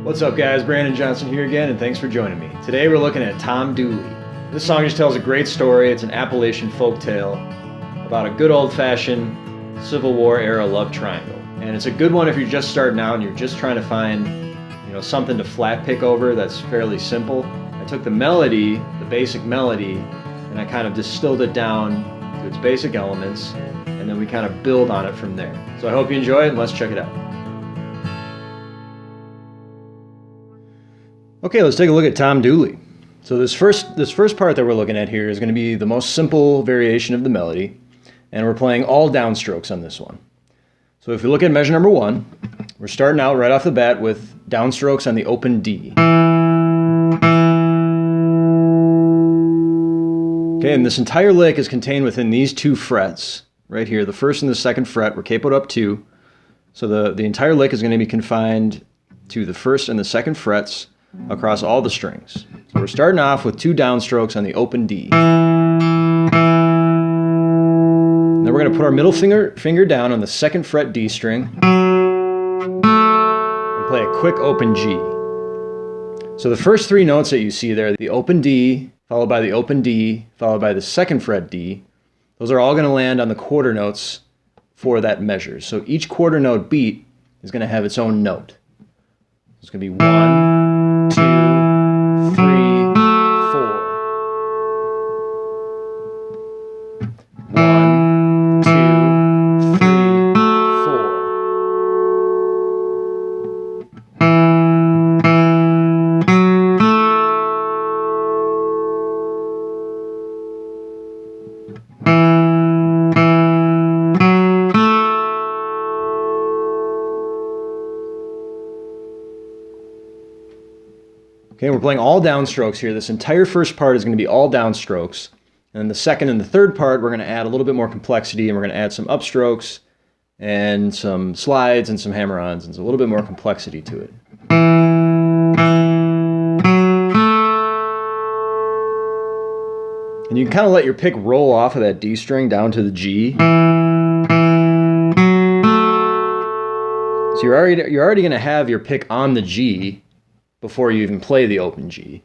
What's up guys, Brandon Johnson here again, and thanks for joining me. Today we're looking at Tom Dooley. This song just tells a great story. It's an Appalachian folk tale about a good old-fashioned Civil War era love triangle. And it's a good one if you're just starting out and you're just trying to find, something to flat pick over that's fairly simple. I took the melody, the basic melody, and I kind of distilled it down to its basic elements, and then we kind of build on it from there. So I hope you enjoy it, and let's check it out. Okay, let's take a look at Tom Dooley. So this first part that we're looking at here is going to be the most simple variation of the melody, and we're playing all downstrokes on this one. So if we look at measure number 1, we're starting out right off the bat with downstrokes on the open D. Okay, and this entire lick is contained within these 2 frets right here. The first and the second fret, we're capoed up 2. So the entire lick is going to be confined to the first and the second frets across all the strings. So we're starting off with 2 downstrokes on the open D. Then we're going to put our middle finger down on the second fret D string and play a quick open G. So the first 3 notes that you see there, the open D, followed by the open D, followed by the second fret D, those are all going to land on the quarter notes for that measure. So each quarter note beat is going to have its own note. It's going to be 1, 2, 3, 4. 1, 2, 3, 4. Okay, we're playing all downstrokes here. This entire first part is going to be all downstrokes. And then the second and the third part, we're going to add a little bit more complexity, and we're going to add some upstrokes and some slides and some hammer-ons and a little bit more complexity to it. And you can kind of let your pick roll off of that D string down to the G. So you're already going to have your pick on the G before you even play the open G.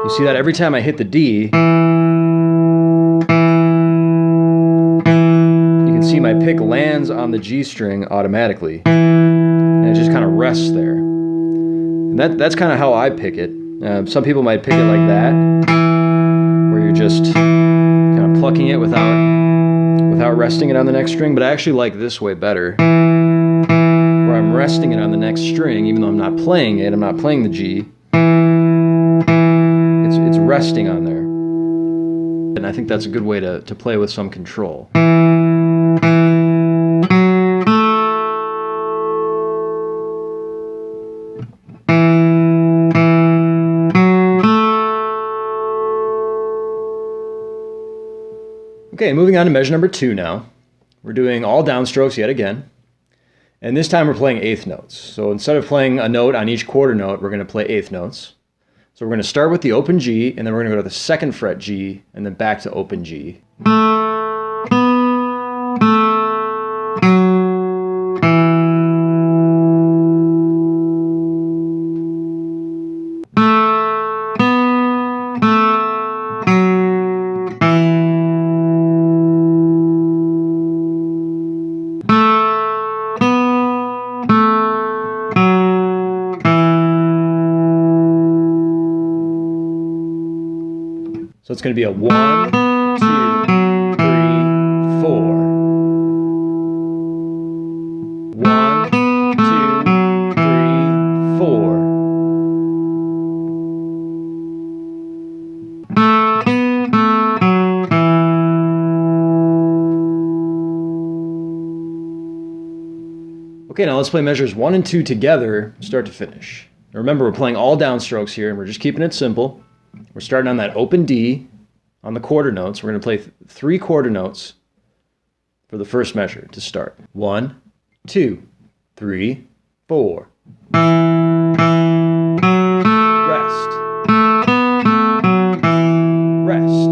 You see that every time I hit the D, you can see my pick lands on the G string automatically, and it just kind of rests there. And that's kind of how I pick it. Some people might pick it like that, where you're just kind of plucking it without resting it on the next string, but I actually like this way better, where I'm resting it on the next string, even though I'm not playing it, I'm not playing the G. It's resting on there. And I think that's a good way to play with some control. Okay, moving on to measure number 2 now. We're doing all downstrokes yet again. And this time we're playing 8th notes. So instead of playing a note on each quarter note, we're going to play 8th notes. So we're going to start with the open G, and then we're going to go to the second fret G, and then back to open G. So it's going to be a 1, 2, 3, 4. 1, 2, 3, 4. Okay, now let's play measures 1 and 2 together, start to finish. Now remember, we're playing all downstrokes here, and we're just keeping it simple. We're starting on that open D on the quarter notes. We're going to play 3 quarter notes for the first measure to start. 1, 2, 3, 4. Rest. Rest.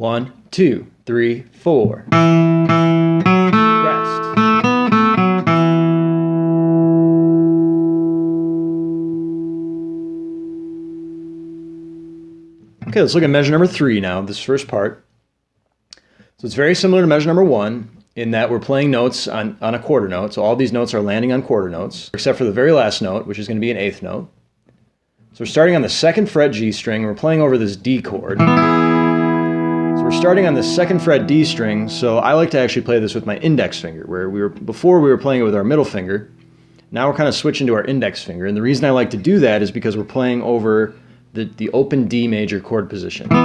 1, 2, 3, 4. Rest. Okay, let's look at measure number 3 now, this first part. So it's very similar to measure number 1 in that we're playing notes on a quarter note. So all these notes are landing on quarter notes, except for the very last note, which is going to be an 8th note. So we're starting on the 2nd fret G string, and we're playing over this D chord. So we're starting on the 2nd fret D string, so I like to actually play this with my index finger, where before we were playing it with our middle finger. Now we're kind of switching to our index finger, and the reason I like to do that is because we're playing over the open D major chord position. So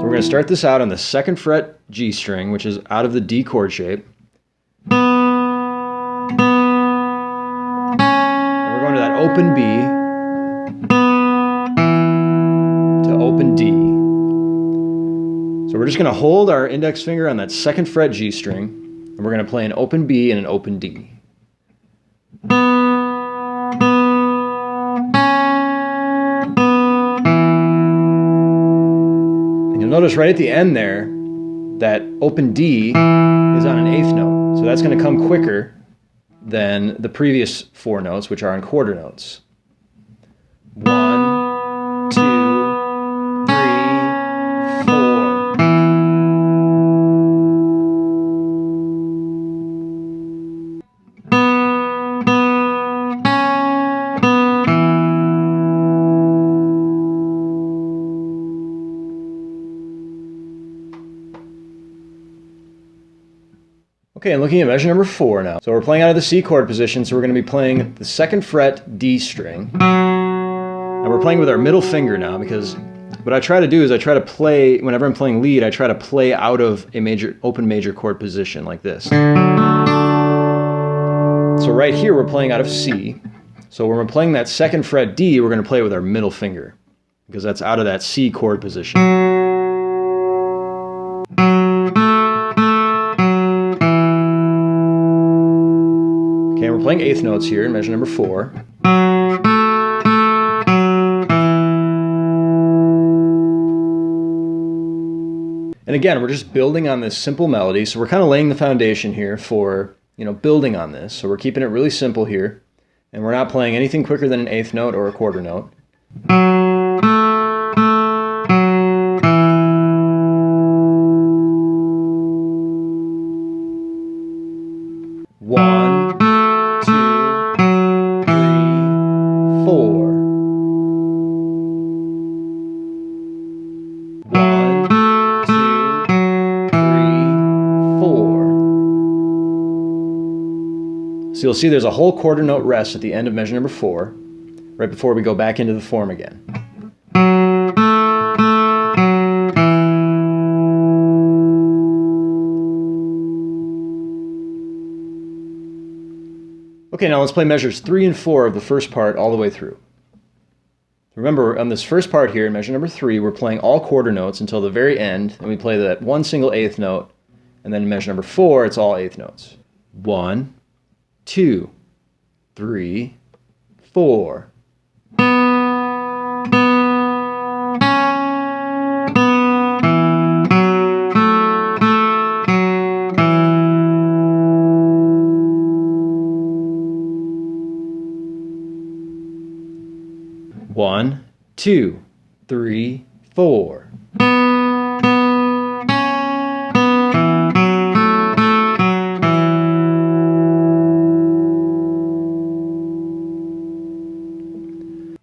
we're going to start this out on the 2nd fret G string, which is out of the D chord shape. And we're going to that open B to open D. So we're just going to hold our index finger on that 2nd fret G string, and we're going to play an open B and an open D. You'll notice right at the end there that open D is on an 8th note. So that's going to come quicker than the previous 4 notes, which are on quarter notes. 1, 2, 3, 4. Okay, and looking at measure number 4 now. So we're playing out of the C chord position, so we're going to be playing the 2nd fret D string. And we're playing with our middle finger now, because what I try to do is I try to play, whenever I'm playing lead, I try to play out of a open major chord position like this. So right here we're playing out of C. So when we're playing that 2nd fret D, we're going to play with our middle finger, because that's out of that C chord position. Okay, we're playing 8th notes here in measure number 4. And again, we're just building on this simple melody, so we're kind of laying the foundation here for, building on this. So we're keeping it really simple here, and we're not playing anything quicker than an 8th note or a quarter note. So you'll see there's a whole quarter note rest at the end of measure number 4, right before we go back into the form again. Okay, now let's play measures 3 and 4 of the first part all the way through. Remember, on this first part here, in measure number 3, we're playing all quarter notes until the very end, and we play that one single 8th note, and then in measure number 4, it's all 8th notes. 1, 2, 3, 4. One, 2, 3, 4.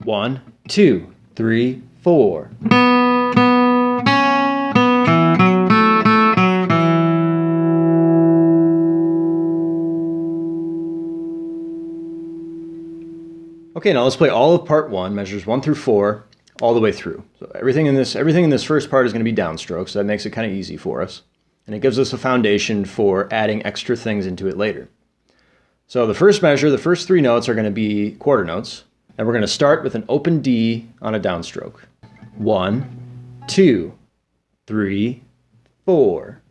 One, 2, 3, 4. Okay, now let's play all of part 1, measures 1 through 4, all the way through. So everything in this first part is going to be downstroke, so that makes it kind of easy for us. And it gives us a foundation for adding extra things into it later. So the first measure, the first 3 notes are going to be quarter notes. And we're going to start with an open D on a downstroke. 1, 2, 3, 4.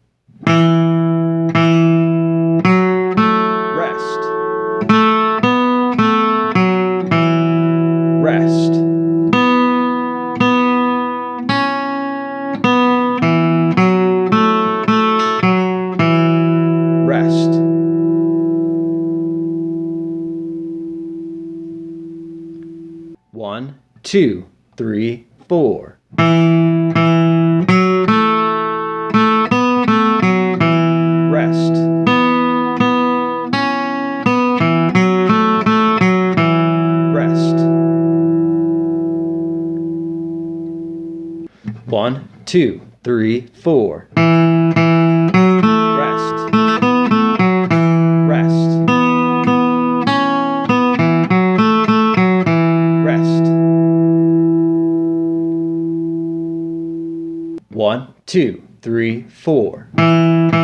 Rest. Rest. 2, 3, 4. Rest. Rest. 1, 2, 3, 4. Rest. Rest. Rest. 1, 2, 3, 4.